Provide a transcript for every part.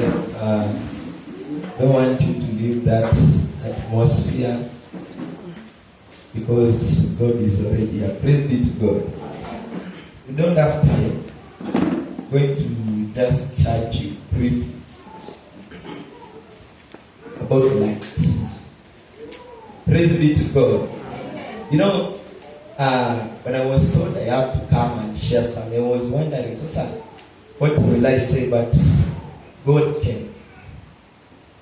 Yes, don't want you to leave that atmosphere because God is already here. Praise be to God. We don't have time. I'm going to just chat you briefly about light. Praise be to God. You know, when I was told I have to come and share something, I was wondering, what will I say? But God came.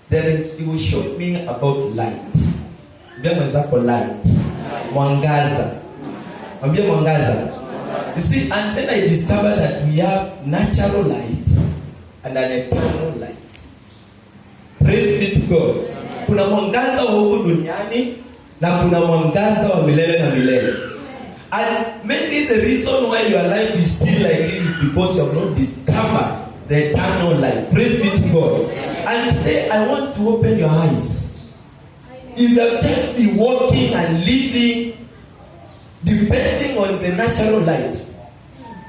He was showing me about light. Light. Mwangaza. Mwangaza. You see, and then I discovered that we have natural light and an eternal light. Praise be to God. Kuna mwangaza wa huku duniani na kuna mwangaza wa milele na milele. And maybe the reason why your life is still like this is because you have not discovered the eternal light. Praise be to God. And today I want to open your eyes. If you have just been walking and living depending on the natural light,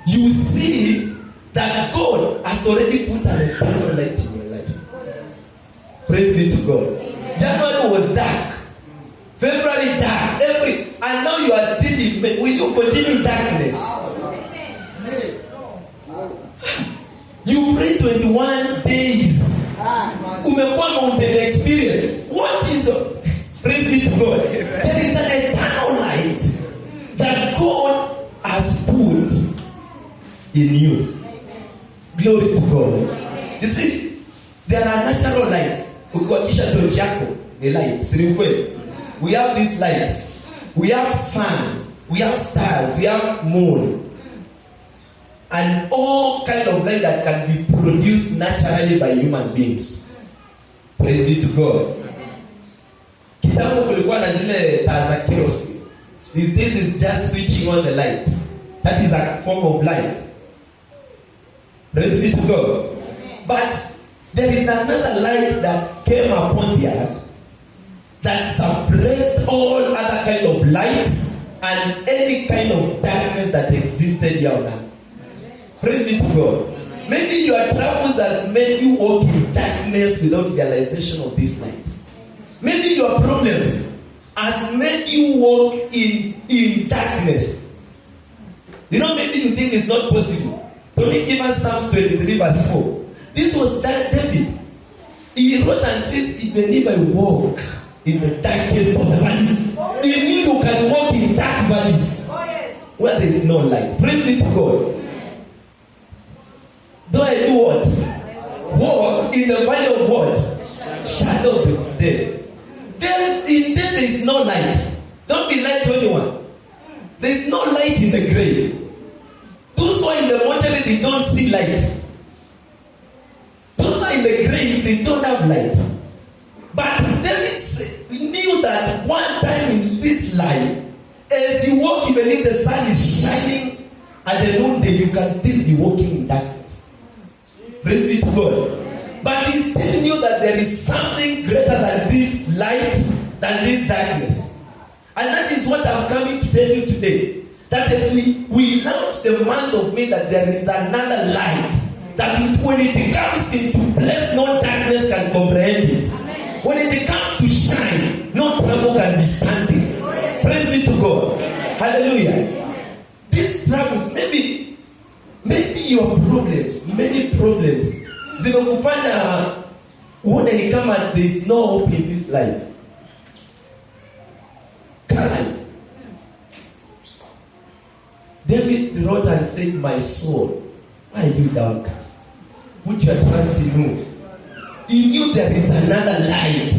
you see that God has already put an eternal light in your life. Praise be to God. January was dark. February dark. And now you are still in. Will you continue in darkness? You pray 21 days. Umekuwa mountain experience. What is the praise be to God? There is an eternal light that God has put in you. Glory to God. You see, there are natural lights. Ukiwakisha tochi yako ni light. We have these lights. We have sun. We have stars. We have moon. And all kind of light that can be produced naturally by human beings. Praise be to God. Kitambo kulikuwa na zile taa za kerosene. These days is just switching on the light. That is a form of light. Praise be to God. But there is another light that came upon the earth that suppressed all other kind of lights and any kind of darkness that existed here on earth. Praise be to God. Maybe your troubles has made you walk in darkness without realization of this light. Maybe your problems has made you walk in darkness. You know, maybe you think it's not possible. Tony give us Psalms 23 verse 4. This was that David. He wrote and says, even if I walk in the darkest of the valleys, even you can walk in dark valleys where there is no light. Praise be to God. Do I do what? Walk in the valley of what? Shadow of the dead. Then in death there is no light. Don't be like 21. There is no light in the grave. Those who are in the mortuary, they don't see light. Those who are in the grave, they don't have light. But David knew that one time in this life, as you walk, even if the sun is shining at the noonday, you can still be walking in darkness. Praise be to God. But he still knew that there is something greater than this light, than this darkness. And that is what I'm coming to tell you today. That as we launch the month of May, that there is another light that when it comes into place, no darkness can comprehend it. Amen. When it comes to shine, no trouble can be standing. Praise be to God. Amen. Hallelujah. Amen. These troubles, maybe your problems, many problems, zimekufanya uone ni kama there is no hope in this life. David wrote and said, my soul, why are you downcast? Put your trust in who? He knew there is another light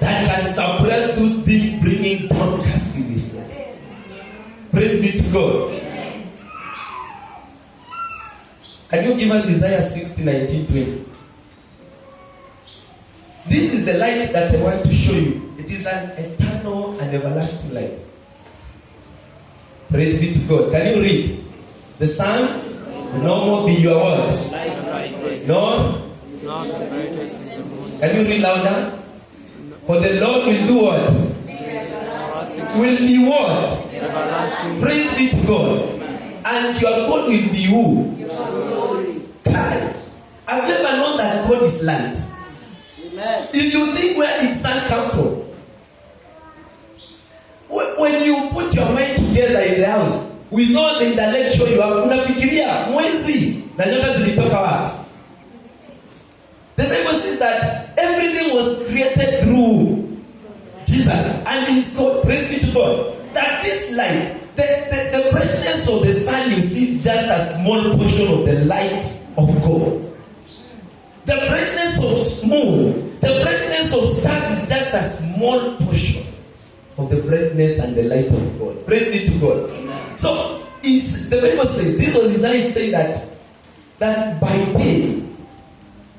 that can suppress those things bringing downcast in this life. Praise be to God. Can you give us Isaiah 60:19-20? This is the light that I want to show you. It is an eternal and everlasting light. Praise be to God. Can you read? The sun will no more be your what? No? Can you read louder? For the Lord will do what? Will be what? Praise be to God. And your God will be who? God. Have you ever known that God is light? Amen. If you think where did sun come from? When you put your mind together in the house, with all the intellectual you have, unafikiria mwezi na nyota zilitoka wapi? The Bible says that everything was created through Jesus and His God. Praise be to God. That this light, the brightness of the sun you see is just a small portion of the light of God. The brightness of moon, the brightness of stars is just a small portion of the brightness and the light of God. Praise be to God. Amen. So the Bible says, this was Isaiah saying that by day,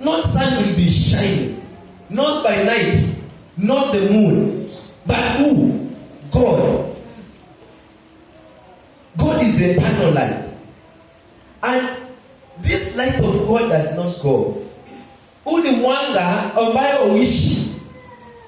not sun will be shining, not by night, not the moon, but who? God. God is the eternal light. And this light of God does not go. Ulimwanga ambayo uishi.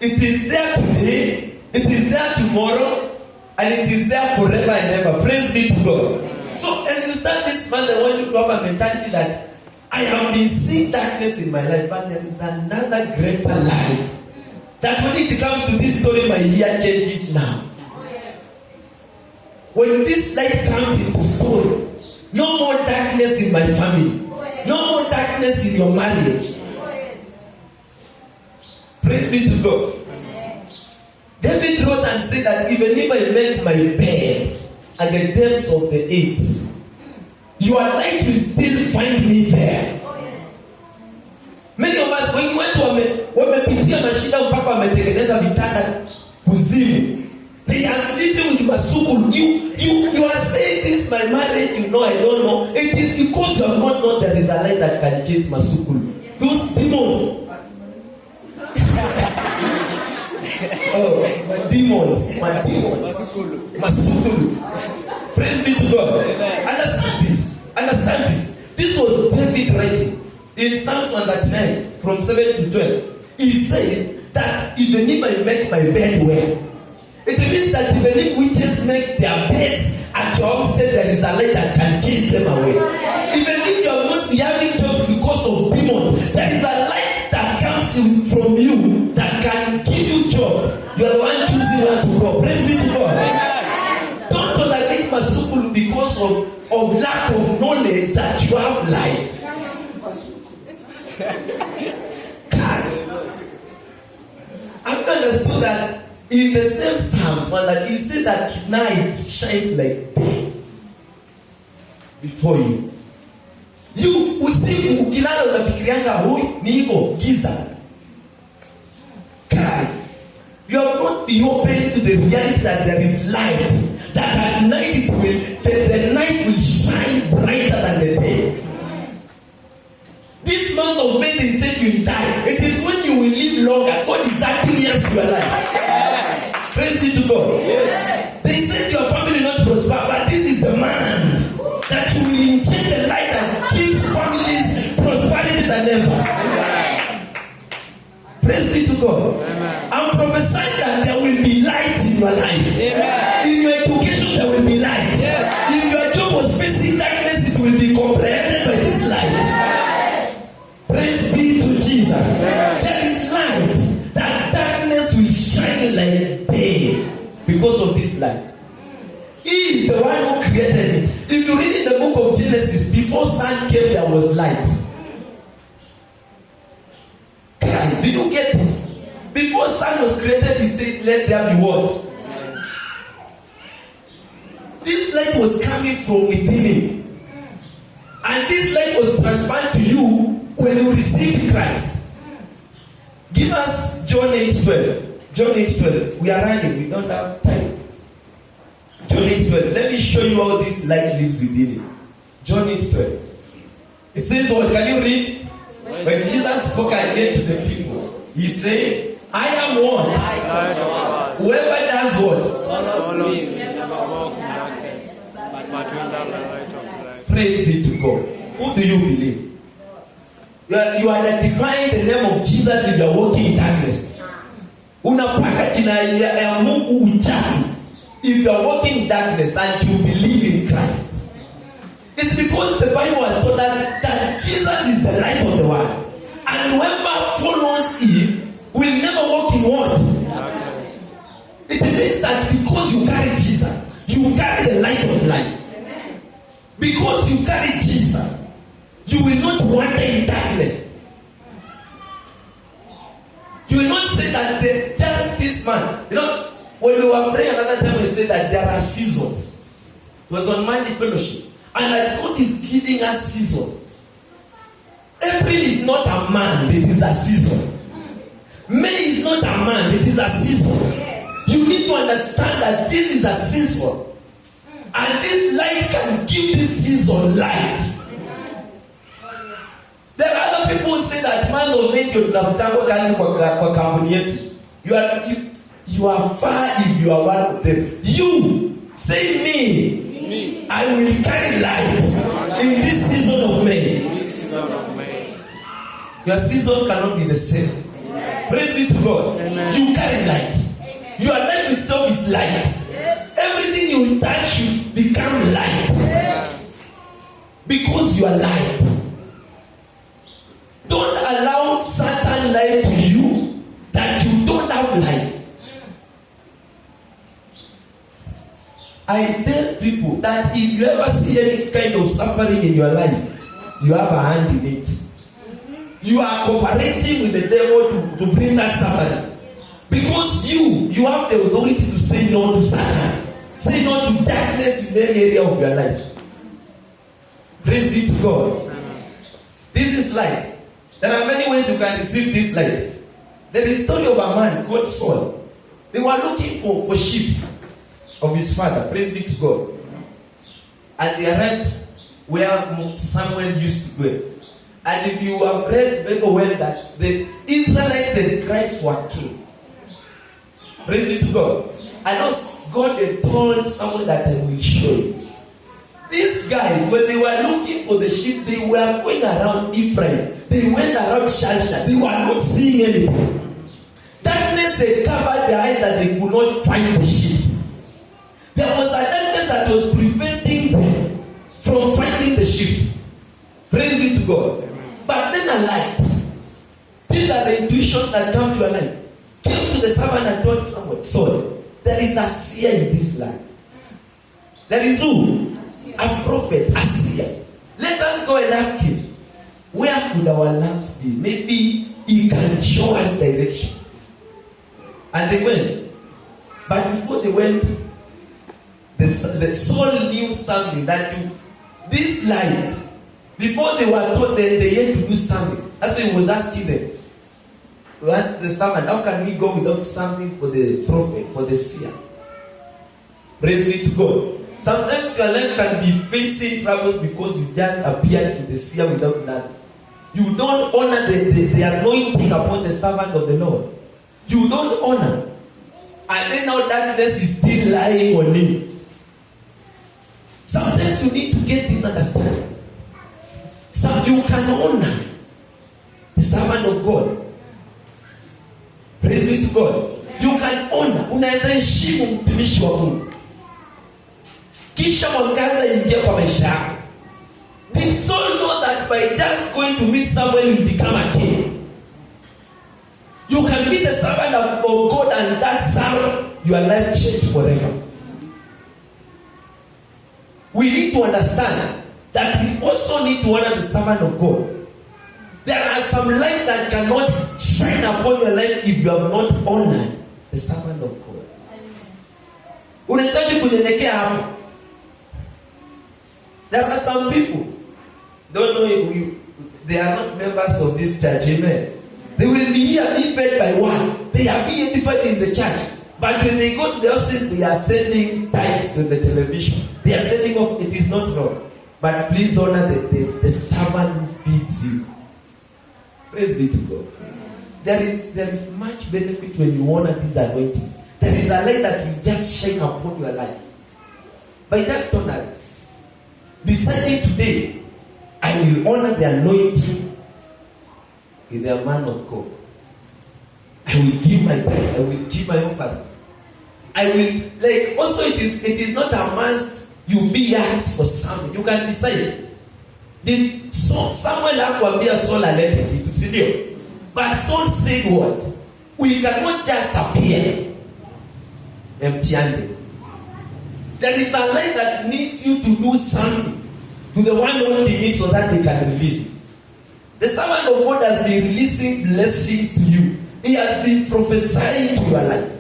It is there today, it is there tomorrow, and it is there forever and ever. Praise be to God. So as you start this month, I want you to have a mentality that I have been seeing darkness in my life, but there is another greater light. That when it comes to this story, my year changes now. When this light comes into story, no more darkness in my family, no more darkness in your marriage. Praise be to God. David wrote and said that even if I make my bed at the depths of the eighth, your light will still find me there. Many of us, when you went to wamepitia mashida mpaka wametengeneza vitanda kuzimu, they are sleeping with masukulu. You are saying this, my marriage, I don't know. It is because you have not known there is a light that can chase masukulu. Those demons. Oh, demons. Masukulu. Praise be to God. Understand this. This was David writing in Psalms 139 from 7 to 12. He said that even if I make my bed well, it means that even if witches make their beds at your homestead, there is a light that can chase them away. Even if you are not having jobs because of demons, there is a light that comes from you that can give you job. You are the one choosing where to go. Praise be to God. Don't tolerate masukulu because of lack of knowledge that you have light. God. I've understood that in the same Psalms, that he said that night shines like day before you. You usiku ukilala unafikirianga hui ni hivyo giza. God, you have not been open to the reality that there is light. That at night the night will shine brighter than the day. This month of May, they said you will die. It is when you will live longer. God is adding years to your life. Praise be to God. Yes. They said your family will not prosper, but this is the man that you will inject the light that gives families prosperity than ever. Praise be to God. Amen. I'm prophesying that there will be light in your life. Amen. In your education, there will be light. Yes. If your job was facing darkness, it will be comprehended by this light. Yes. Praise be to Jesus. Yes. There is light. That darkness will shine like day because of this light. He is the one who created it. If you read in the book of Genesis, before sun came, there was light. Did you get this? Before sun was created, he said, let there be what? This light was coming from within him. And this light was transferred to you when you received Christ. Give us John 8:12. John 8:12. We are running. We don't have time. John 8:12. Let me show you how this light lives within you. John 8:12. It says what? Can you read? When Jesus spoke again to the people, he said, I am what? Whoever does what? Follow me. Never walk in darkness, but turn down the light of life. Praise be to God. Who do you believe? You are identifying the name of Jesus if you are walking in darkness. Unapaka jina ya Mungu uchafu if you are walking in darkness and you believe in Christ. It's because the Bible has told that that Jesus is the light of the world. And whoever follows him will never walk in what? It means that because you carry Jesus, you carry the light of life. Because you carry Jesus, you will not wander in darkness. You will not say that just this man. You know, when we were praying another time, we said that there are seasons. It was on Monday fellowship. And that God is giving us seasons. April is not a month, it is a season. May is not a month, it is a season. You need to understand that this is a season. And this light can give this season light. There are other people who say that man of May tunafutangwa kazi kwa kampuni yetu. You are far if you are one of them. You say me. I will carry light in this season of May. Your season cannot be the same. Praise be to God. You carry light. Your life itself is light. Everything you touch should become light. Because you are light. Don't allow Satan lie to you that you don't have light. I tell people that if you ever see any kind of suffering in your life, you have a hand in it. You are cooperating with the devil to bring that suffering. Because you have the authority to say no to Satan. Say no to darkness in any area of your life. Praise be to God. This is light. There are many ways you can receive this light. There is a story of a man called Saul. They were looking for sheep of his father. Praise be to God. And they arrived where Samuel used to dwell. And if you have read very well that the Israelites had cried for a king. Praise be to God. I know God had told someone that I will show you. These guys, when they were looking for the sheep, they were going around Ephraim. They went around Shalsha. They were not seeing anything. Darkness had covered their eyes that they could not find the sheep. There was a darkness that was preventing them from finding the sheep. Praise be to God. But then a light. These are the intuitions that come to your life. Came to the servant and told someone, Saul, there is a seer in this land. There is who? A prophet, a seer. Let us go and ask him, where could our lamps be? Maybe he can show us direction. And they went. But before they went, the Saul knew something that this light, before they were told that they had to do something. That's why he was asking them. He asked the servant, how can we go without something for the prophet, for the seer? Praise be to God. Sometimes your life can be facing troubles because you just appear to the seer without nothing. You don't honor the anointing upon the servant of the Lord. You don't honor. And then now darkness is still lying on him. Sometimes you need to get this understanding. So you can honor the servant of God. Praise be to God. You can honor. Unaweza heshimu mtumishi wa Mungu. Kisha mwangaza ingia kwa maisha yako. Did Saul know that by just going to meet someone you become a king? You can be the servant of God and that servant, your life changed forever. We need to understand that we also need to honor the servant of God. There are some lights that cannot shine upon your life if you have not honored the servant of God. Unahitaji kunyenyekea hapo. There are some people, don't know if they are not members of this church, amen. They will be here, be fed by one. They are being edified in the church. But when they go to the office, they are sending tithes to the television. They are sending off, it is not wrong. But please honor the servant who feeds you. Praise be to God. There is much benefit when you honor this anointing. There is a light that will just shine upon your life. But just honor. Deciding today, I will honor the anointing in the man of God. I will give my time. I will give my offering. I will, also it is not a must you be asked for something. You can decide. Samuel hakuambia Saul alete kitu, si ndio? But Saul said what? We cannot just appear empty-handed. There is a light that needs you to do something to the one holding it so that they can release it. The servant of God has been releasing blessings to you. He has been prophesying to your life.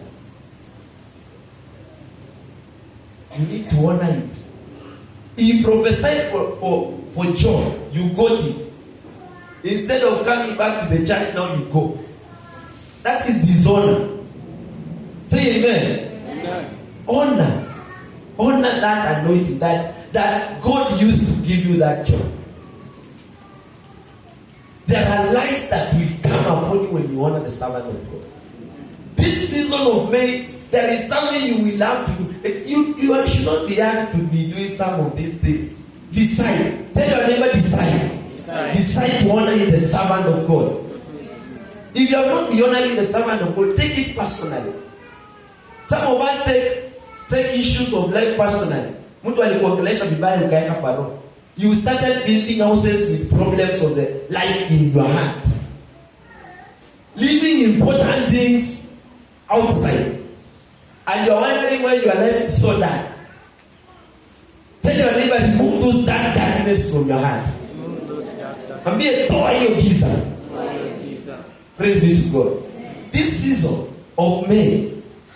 You need to honor it. He prophesied for John. You got it. Instead of coming back to the church, now you go. That is dishonor. Say amen. Amen. Honor that anointing that God used to give you that job. There are lights that will come upon you when you honor the servant of God. This season of May, there is something you will have to do. You should not be asked to be doing some of these things. Decide. Tell your neighbor, decide. Decide to honor the servant of God. If you are not be honoring the servant of God, take it personally. Some of us take issues of life personally. You started building houses with problems of the life in your heart. Leaving important things outside. And you're wondering why your life is so dark. Tell your neighbor, remove those darkness from your heart. And be a toy giza. Praise be to God. This season of May,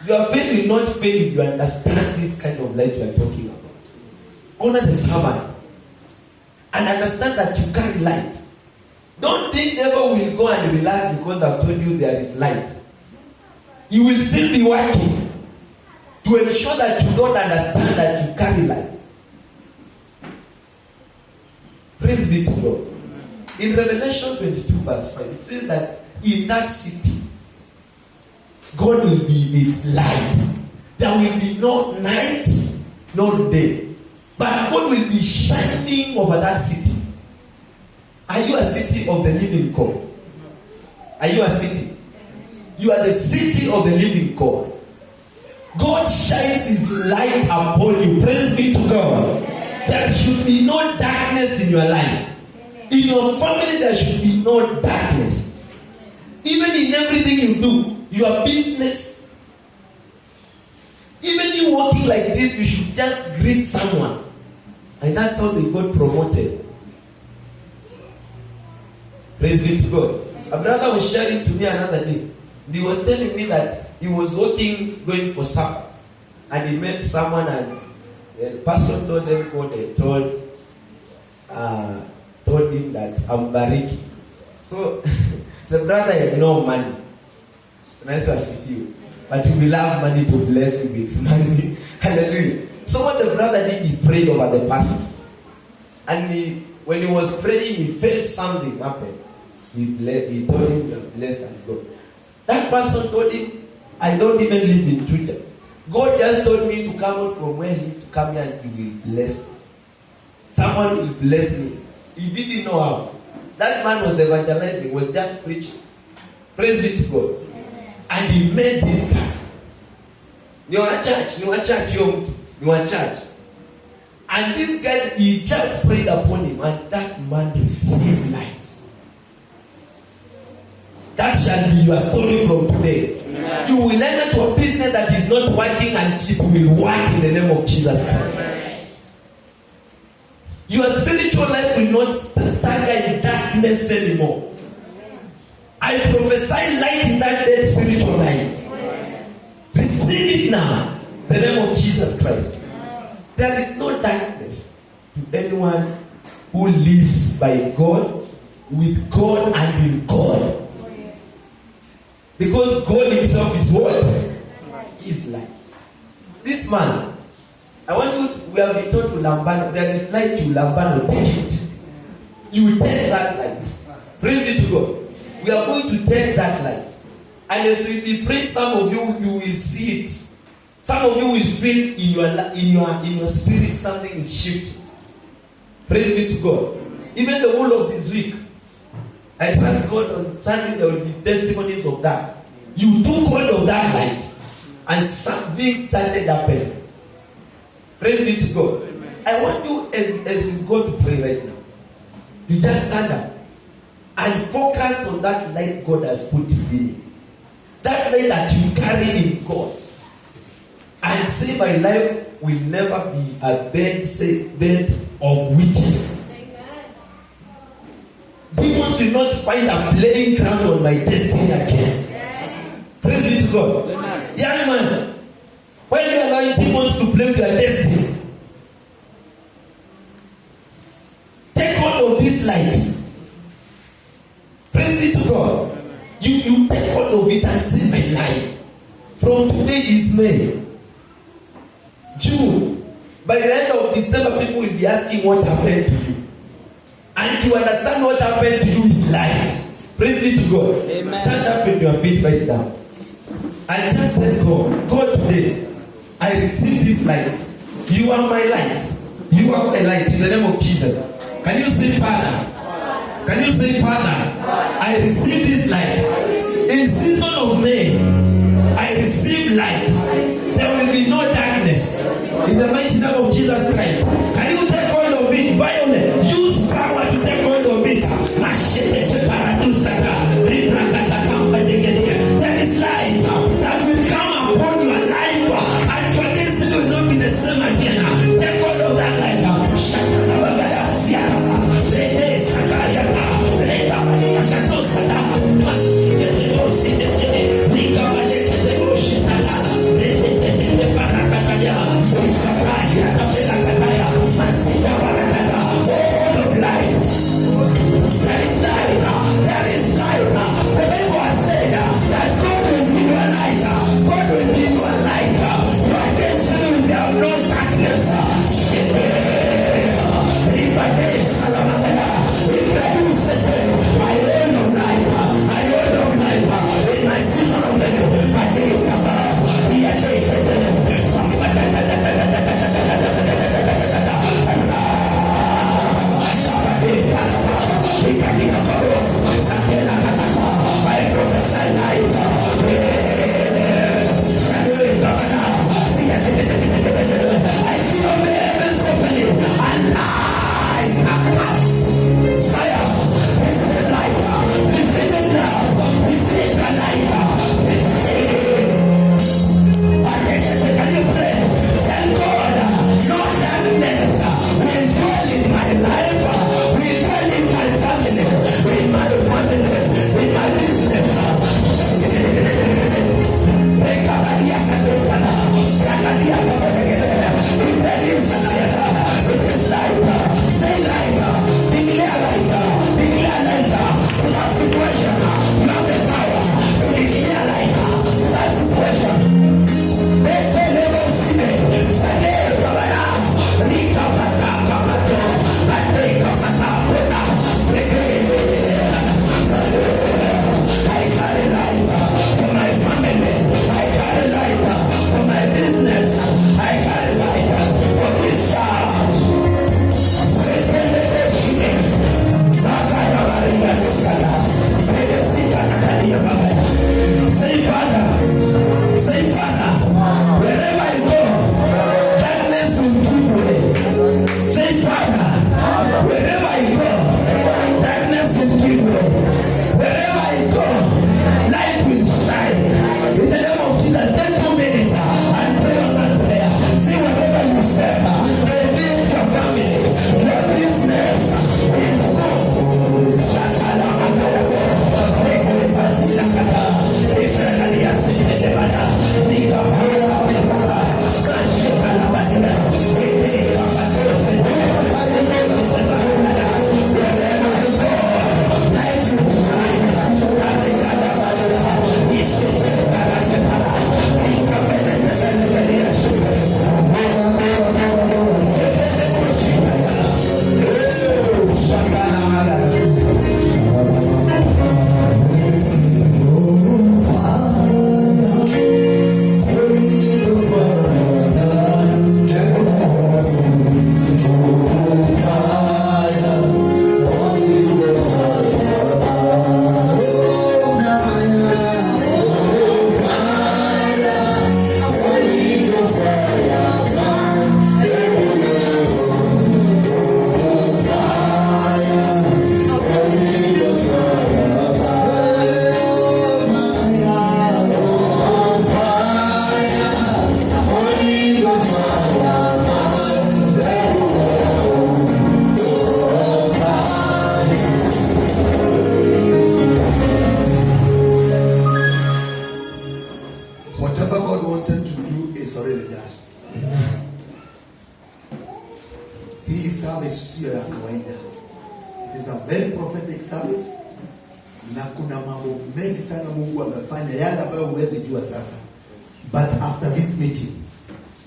your faith will not fail if you understand this kind of life you are talking about. Honor the servant. And understand that you carry light. Don't think devil will go and relax because I've told you there is light. He will still be working to ensure that you don't understand that you carry light. Praise be to God. In Revelation 22 verse 5, it says that in that city, God will be its light. There will be no night, no day. But God will be shining over that city. Are you a city of the living God? Are you a city? You are the city of the living God. God shines His light upon you. Praise be to God. There should be no darkness in your life. In your family, there should be no darkness. Even in everything you do, your business, even you walking like this, you should just greet someone. And that's how they got promoted. Praise be to God. A brother was sharing to me another day. He was telling me that he was walking, going for supper. And he met someone and the person told them what they told him that I'm Bariki. So the brother had no money. Nice as you. But he will have money to bless him with money. Hallelujah. So what the brother did, he prayed over the pastor. And when he was praying, he felt something happen. He told him, you are blessed and God. That person told him, I don't even live in Twitter. God just told me to come out from where he lived to come here and He will bless me. Someone will bless me. He didn't know how. That man was evangelizing, was just preaching. Praise be to God. And he met this guy. You are church. And this guy, he just prayed upon him, and that man received light. That shall be your story from today. Amen. You will enter to a business that is not working, and it will work in the name of Jesus Christ. Your spiritual life will not stagger in darkness anymore. I prophesy light in that dead spiritual life. Receive it now. In the name of Jesus Christ. There is no darkness to anyone who lives by God, with God, and in God. Because God Himself is what? Is light. This man, I want you, we have been told to Lambano, there is light, you Lambano, take it. You will take that light. Praise be to God. We are going to take that light. And as we be praying, some of you will see it. Some of you will feel in your spirit something is shifting. Praise be to God. Even the whole of this week, I trust God on Sunday there will be testimonies of that. You took hold of that light and something started happening. Praise be to God. I want you as we go to pray right now. You just stand up and focus on that light God has put in you. That light that you carry in God. And say, my life will never be a bed of witches. Amen. Demons will not find a playing ground on my destiny again. Amen. Praise be to God. Amen. Young man, why are you allowing demons to play with your destiny? Take hold of this light. Praise be to God. You take hold of it and say, my life from today is May, June. By the end of December, people will be asking what happened to you. And you understand what happened to you is light. Praise be to God. Amen. Stand up with your feet right now. And just tell God, God, today, I receive this light. You are my light. You are my light in the name of Jesus. Can you say, Father? Can you say, Father? I receive this light. In season of May, I receive light. There will be no darkness. In the mighty name of Jesus Christ. Can you take hold of it? Violent. Use power to take hold of it. There is light that will come upon your life. And your destiny will not be the same again. Take hold of that light. service, na kuna mambo mengi sana Mungu amefanya yale ambayo huwezi jua sasa. But after this meeting,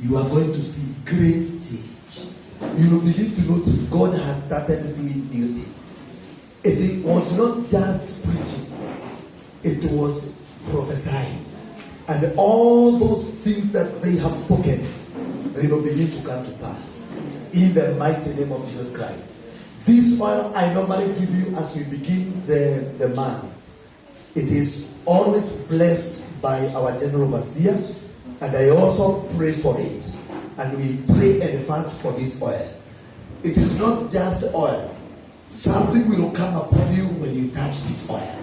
you are going to see great change. You will begin to notice God has started doing new things. It was not just preaching, it was prophesying. And all those things that they have spoken, they will begin to come to pass. In the mighty name of Jesus Christ. This oil I normally give you as we begin the month. It is always blessed by our general overseer, and I also pray for it. And we pray and fast for this oil. It is not just oil. Something will come upon you when you touch this oil.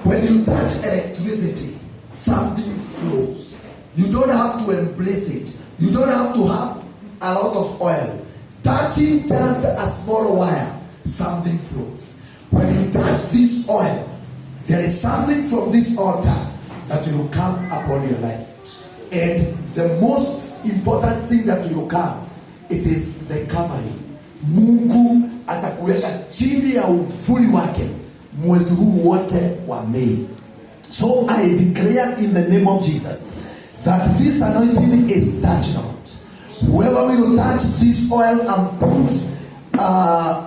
When you touch electricity, something flows. You don't have to embrace it. You don't have to have a lot of oil. Touching just a small wire, something flows. When you touch this oil, there is something from this altar that will come upon your life. And the most important thing that will come, it is the covering. Mungu atakuweka chini ya uvuli wake mwezi huu wote wa Mei. So I declare in the name of Jesus that this anointing is touched not. Whoever will touch this oil and put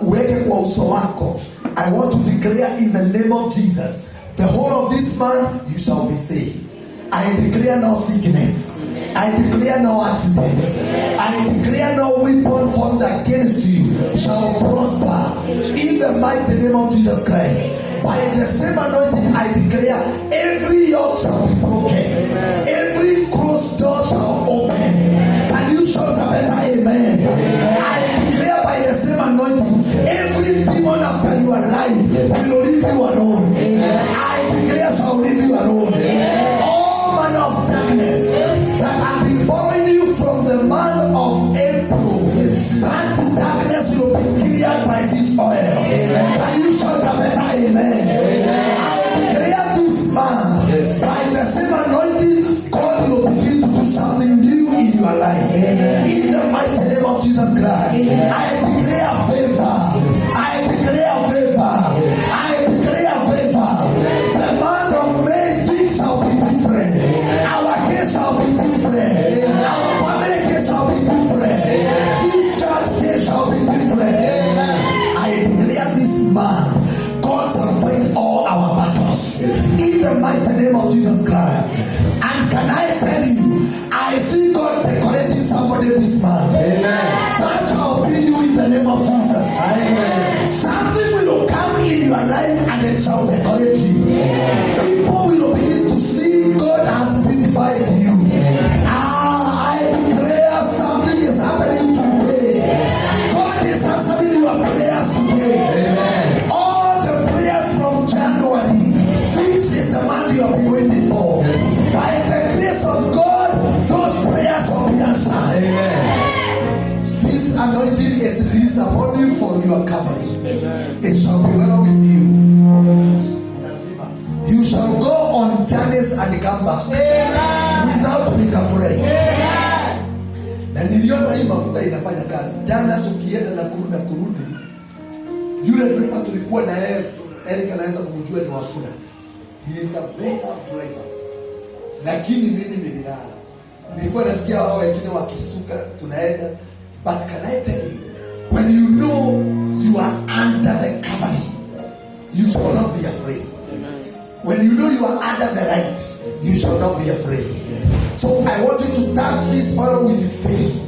uweke kwa uso wako, I want to declare in the name of Jesus, the whole of this month you shall be saved. I declare no sickness. I declare no accident. I declare no weapon formed against you shall prosper. In the mighty name of Jesus Christ. By the same anointing, I declare every yoke shall be broken. Every closed door shall open. Can you shout a better amen? I declare by the same anointing, every demon after your life will leave you alone. I declare shall leave you alone. All manner of darkness that have been following you from the month of April, that darkness will be cleared by this oil. Can you shout a better amen? I declare this month, by the same anointing, God will begin to do something new in your life. In the mighty name of Jesus Christ, I declare favor. I declare favor. I declare favor. The month of May, things shall be different. Our case shall be different. Our family case shall be different. This church case shall be different. I declare this month, God will fight all our battles. In the mighty name of Jesus Christ. And can I tell you, I see God decorating somebody this month. Amen. That shall be you in the name of Jesus. Amen. Something will come in your life and it shall decorate you. People will begin to see God has beautified you. I declare something is happening today. God is answering your prayers today. Amen. All the prayers from January, this is the month you have been waiting for. By the grace of God, those prayers will be answered. Amen. This anointing is released upon you for your covering. Amen. It shall be well with you. You shall go on journeys and come back. Amen. Without being afraid. Amen. Na niliona hii mafuta inafanya kazi. Jana tukienda na kurudi, yule driver tulikuwa na yeye, Eric anaweza kumjua ni Wafula. He is a better driver. Lakini mimi nililala. Nilikuwa nasikia hao wengine wakistuka tunaenda. But can I tell you, when you know you are under the covering, you shall not be afraid. When you know you are under the right, you shall not be afraid. So I want you to touch this oil with faith.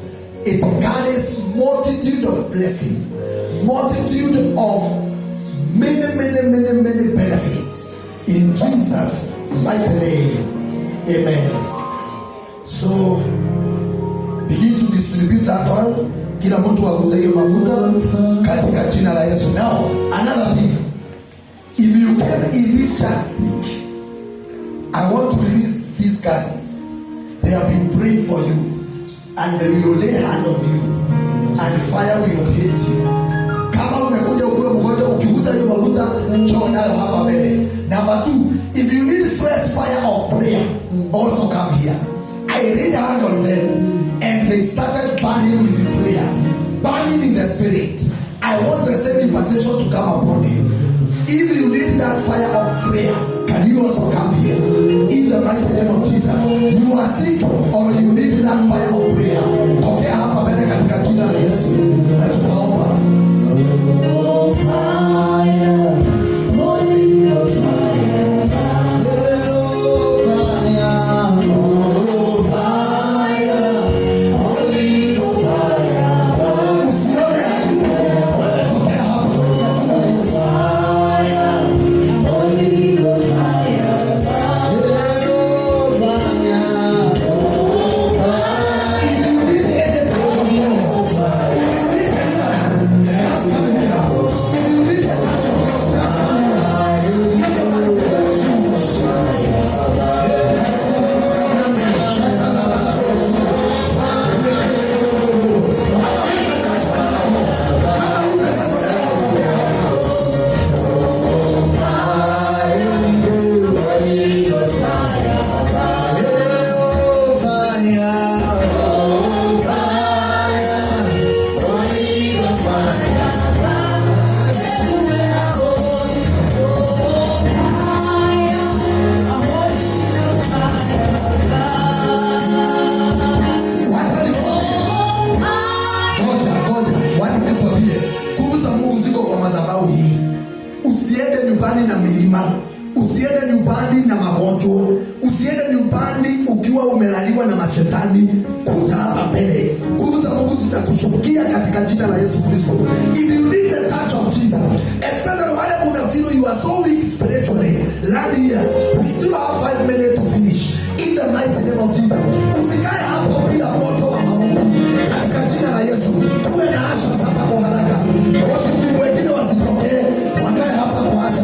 It carries multitude of blessings, multitude of many benefits. In Jesus' mighty name, amen. So begin to distribute that oil. Kila mtu aguse hiyo mafuta katika jina la Yesu. Now, another thing. If you came in this church sick, I want to release these guys. They have been praying for you, and they will lay hand on you, and fire will hit you. Kama umekuja ukiwa mgonjwa, ukigusa hiyo mafuta, njoo nayo hapa mbele. Number 2, if you need fresh fire of prayer, also come here. I laid hand on them, and they started burning with the prayer, burning in the spirit. I want the same invitation to come upon you. If you need that fire of prayer, can you also come here? In the mighty name of Jesus. You are sick or you need that fire of prayer. Okay, hapa mbele katika jina la Yesu. Na tutaomba. Oh, fire, Holy Ghost fire. Shetani kuja hapa mbele. Nguvu za Mungu zitakushukia katika jina la Yesu Kristo. If you need the touch of Jesus, especially when you feel you are so weak spiritually, land here. We still have 5 minutes to finish. In the mighty name of Jesus. Usikae hapo bila moto wa maombi. Katika jina la Yesu. Tuwe na asha hapa kwa haraka. Washiriki wengine wasitokee. Wakae hapa kwa asha.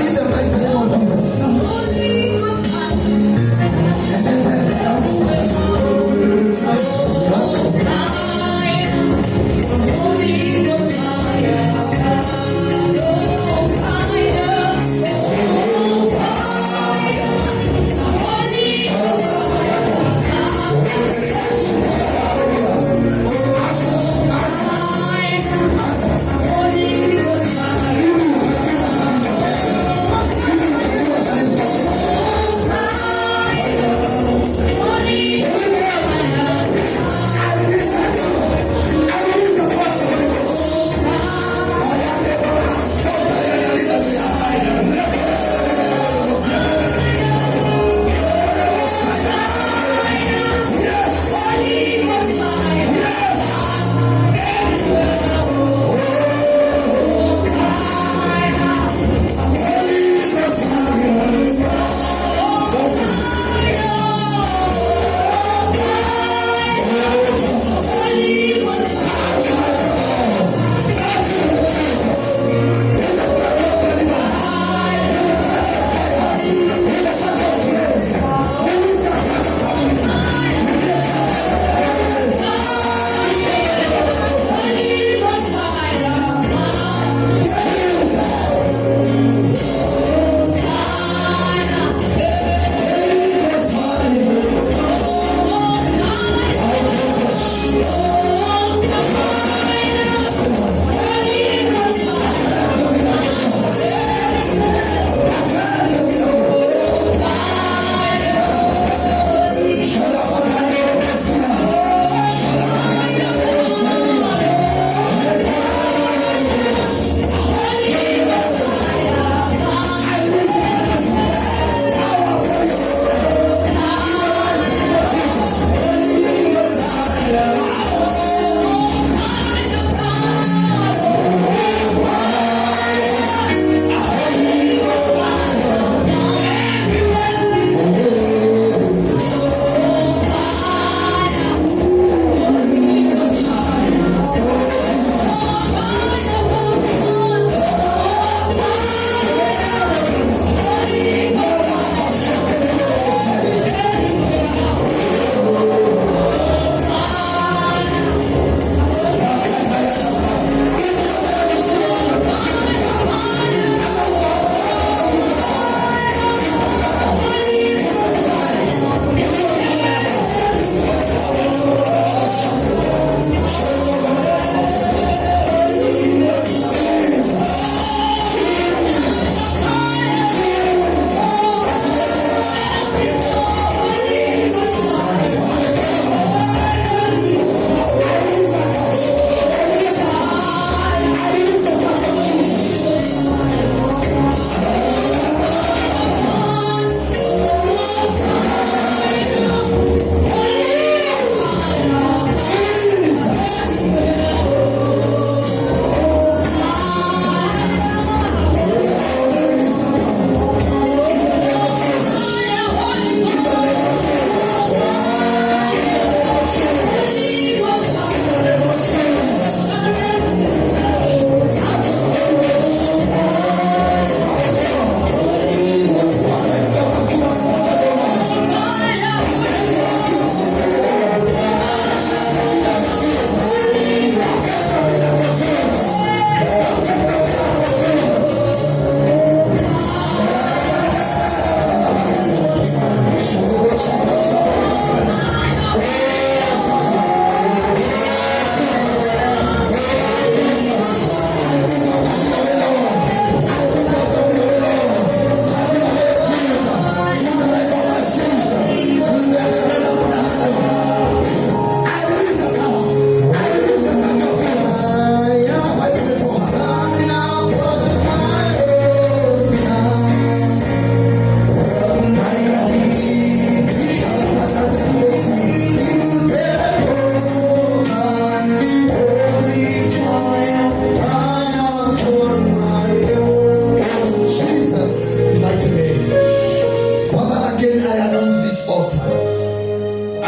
In the mighty name of Jesus. Fire.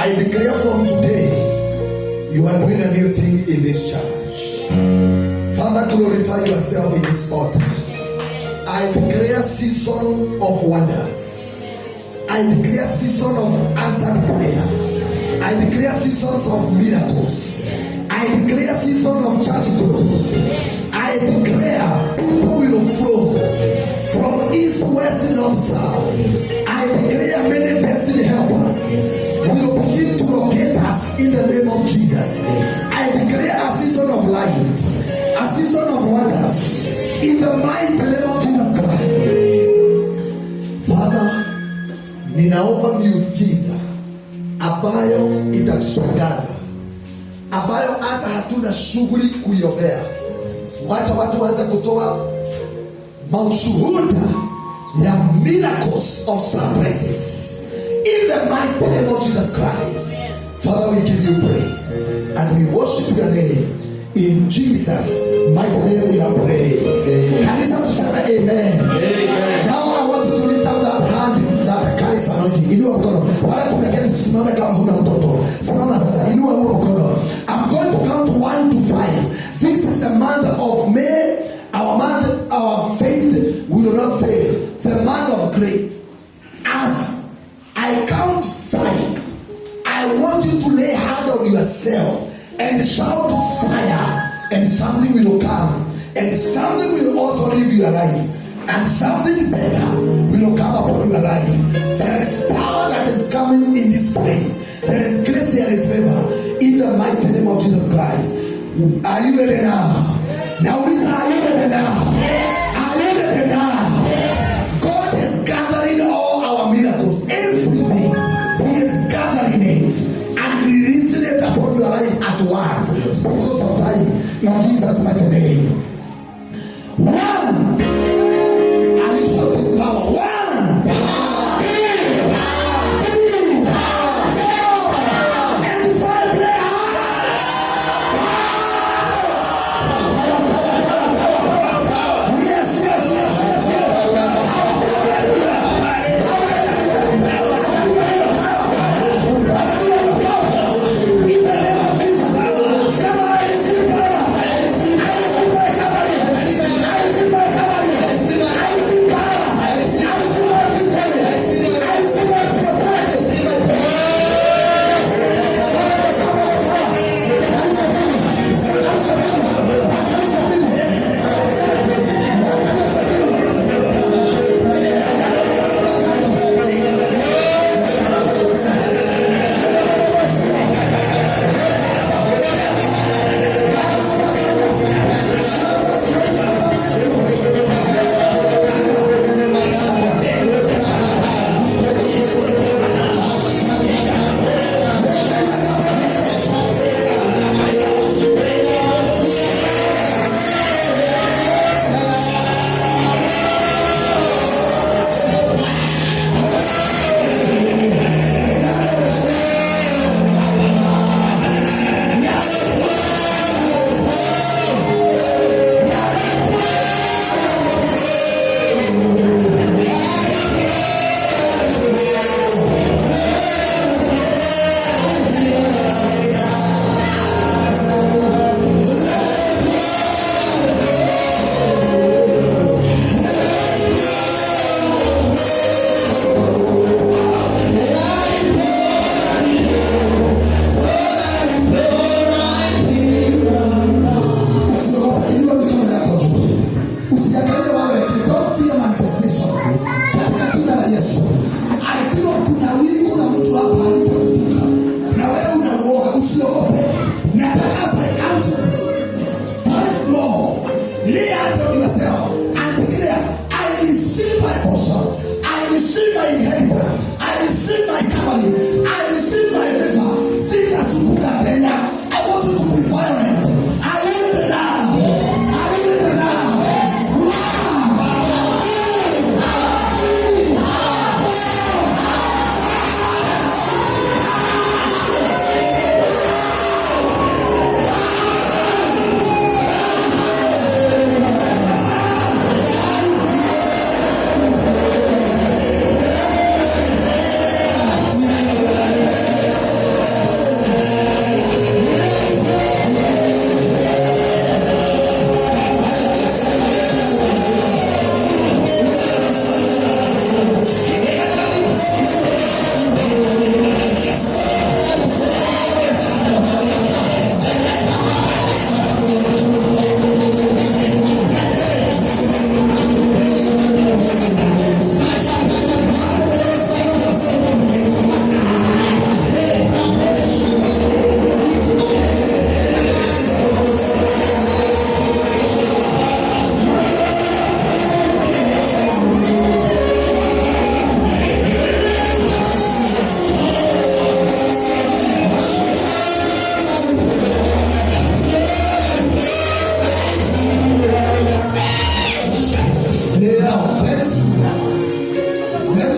I declare from today, you are doing a new thing in this church. Father, glorify yourself in this altar. I declare season of wonders. I declare season of answered prayer. I declare seasons of miracles. I declare season of church growth. I declare people will flow from east, west, north, south. I declare many destiny helpers will begin to locate us in the name of Jesus. I declare a season of light, a season of wonders in the mighty name of Jesus Christ. Father, ninaomba miujiza ambayo itatushangaza, ambayo hata hatuna shughuli kuiombea. Wacha watu waanze kutoa maushuhuda ya miracles of surprises in the mighty name of Jesus Christ. Father, we give you praise and we worship your name. In Jesus' mighty name we are praying. Can you say amen? Amen. Now I want you to lift up that hand that carries anointing. Inua mkono. Wala tumeketi tusimame kama huna mtoto. Simama sasa. Inua huo mkono. I'm going to count 1 to 5. This is the month of May. Our month, our faith will not fail. The month of grace. As I count 5, I want you to lay hand on yourself and shout fire, and something will come, and something will also leave you alive, and something better will come upon your life. There is power that is coming in this place. There is grace, there is favor in the mighty name of Jesus Christ. Are you ready now? Now listen, are you ready now? Yes. Are you ready now? Yes. God is gathering all our miracles, everything. He is gathering it and releasing it upon your life at once because of time in Jesus' mighty name. 1. Are you shouting power? 1, 2, 3, 4, and 5. Yeah.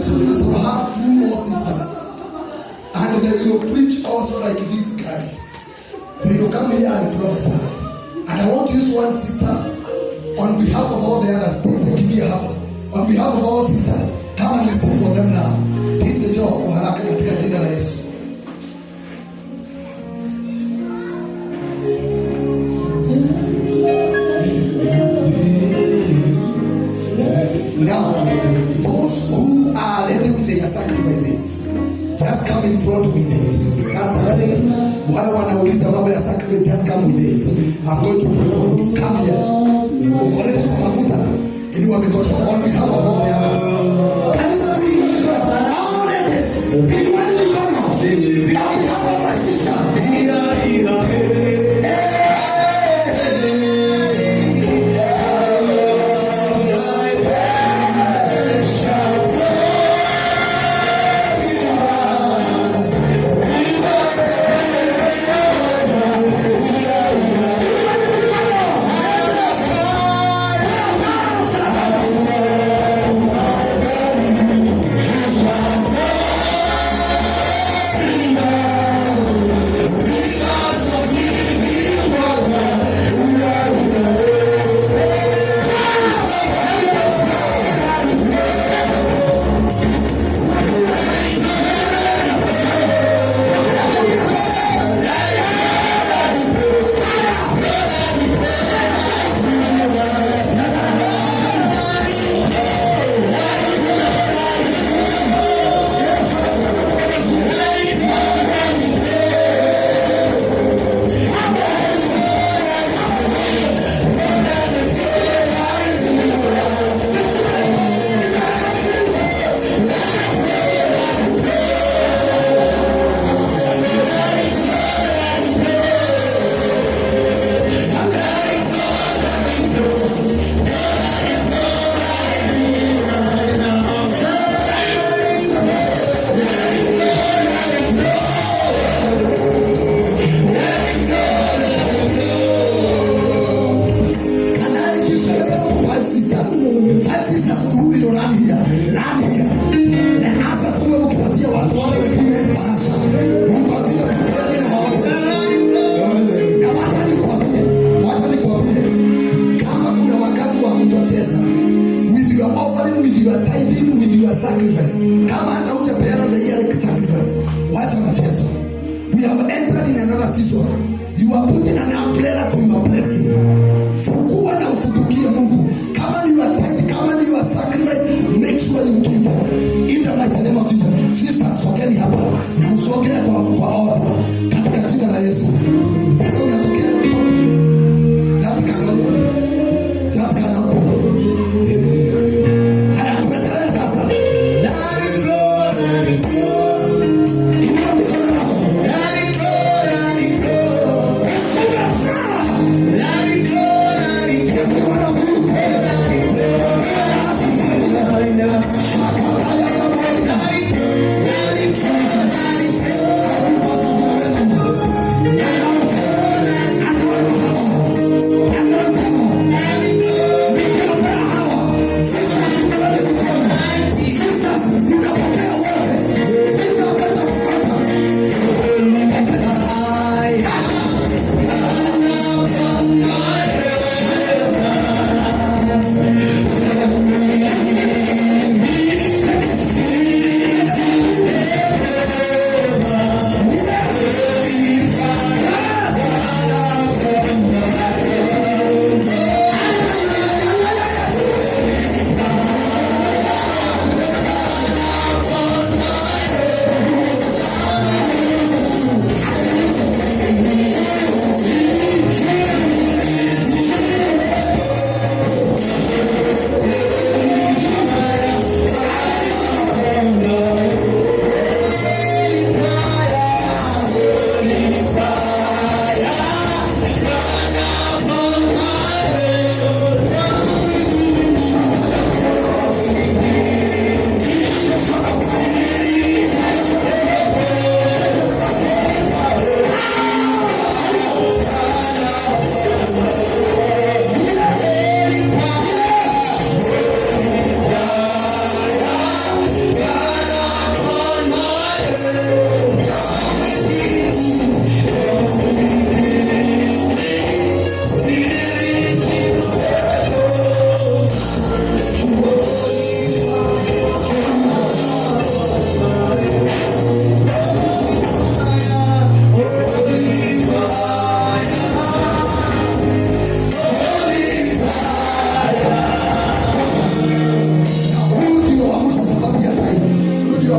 So we will have 2 more sisters. And they will preach also like these guys. They will come here and prophesy. And I want to use one sister on behalf of all the others. Please give me a hand. On behalf of all sisters, come and listen for them now. This is the job of haraka katika jina la Yesu. Now, those who are ready with their sacrifices, just come in front with it. Wale wanauliza mambo ya sacrifice, just come with it. I'm going to pray for you. Come here. Ukoleta kwa mafuta. Inua mikono on behalf of all the others. Kanisa kuinua mikono. All ladies, inua mikono. On behalf of my sister.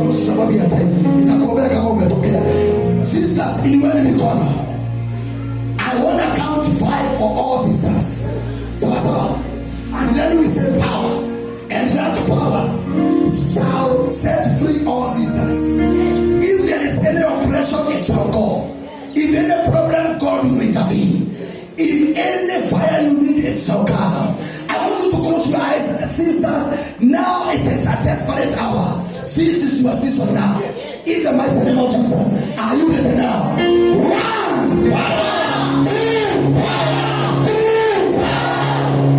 kwa nusu sababu ya time. Nitakuombea kama umetokea. Sisters, inueni mikono. I want to count 5 for all sisters. Sawa. And then we say power. And that power shall set free all sisters. If there is any oppression, it shall go. If any problem, God will intervene. If any fire you need, it shall come. I want you to close your eyes, sisters. Now it is a desperate hour. This is your season now. In the mighty name of Jesus. Are you ready now? 1, power, 2, power, 3, power, 4.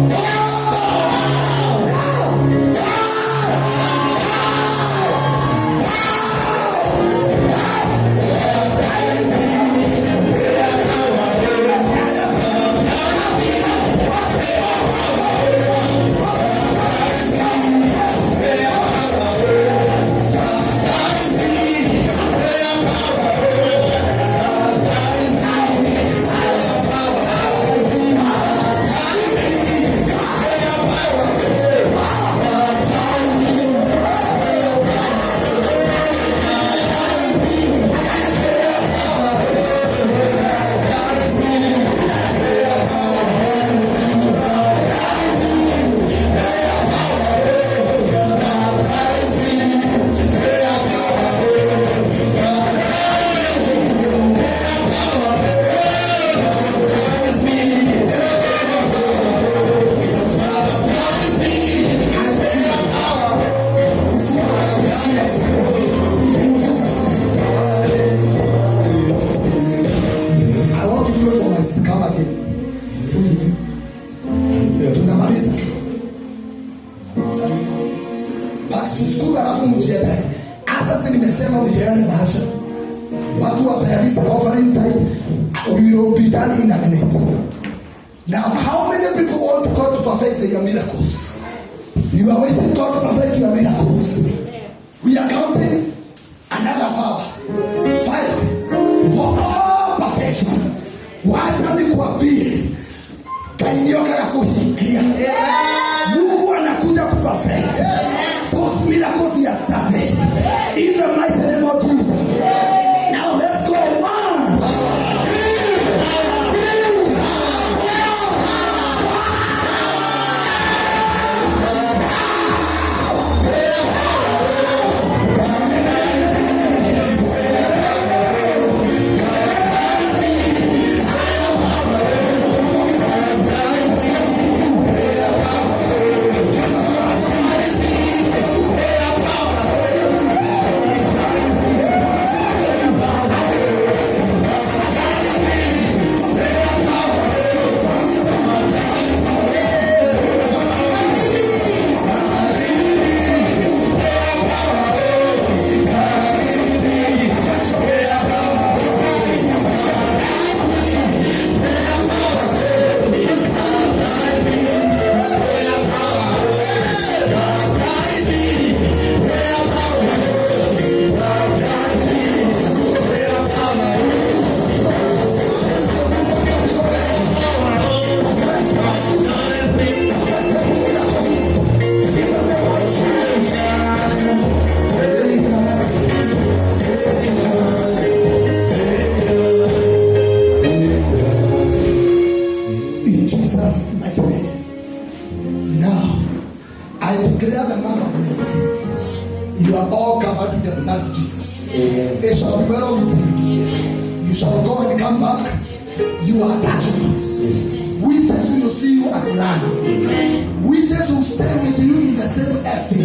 Now, how many people want God to perfect their miracles? You are waiting God to perfect your miracles. We are counting another power. 5 for all perfection. Wacha nikuambie, kainyoka ya kuhikia. Mungu anakuja kuperfect. Those miracles are started. In the mighty name of Jesus. Now let's go. 1. You are all covered with the blood of Jesus. Amen. It shall be well with you. You shall go and come back. You are attachment. Yes. Witches will see you at land. Witches will stay with you in the same estate.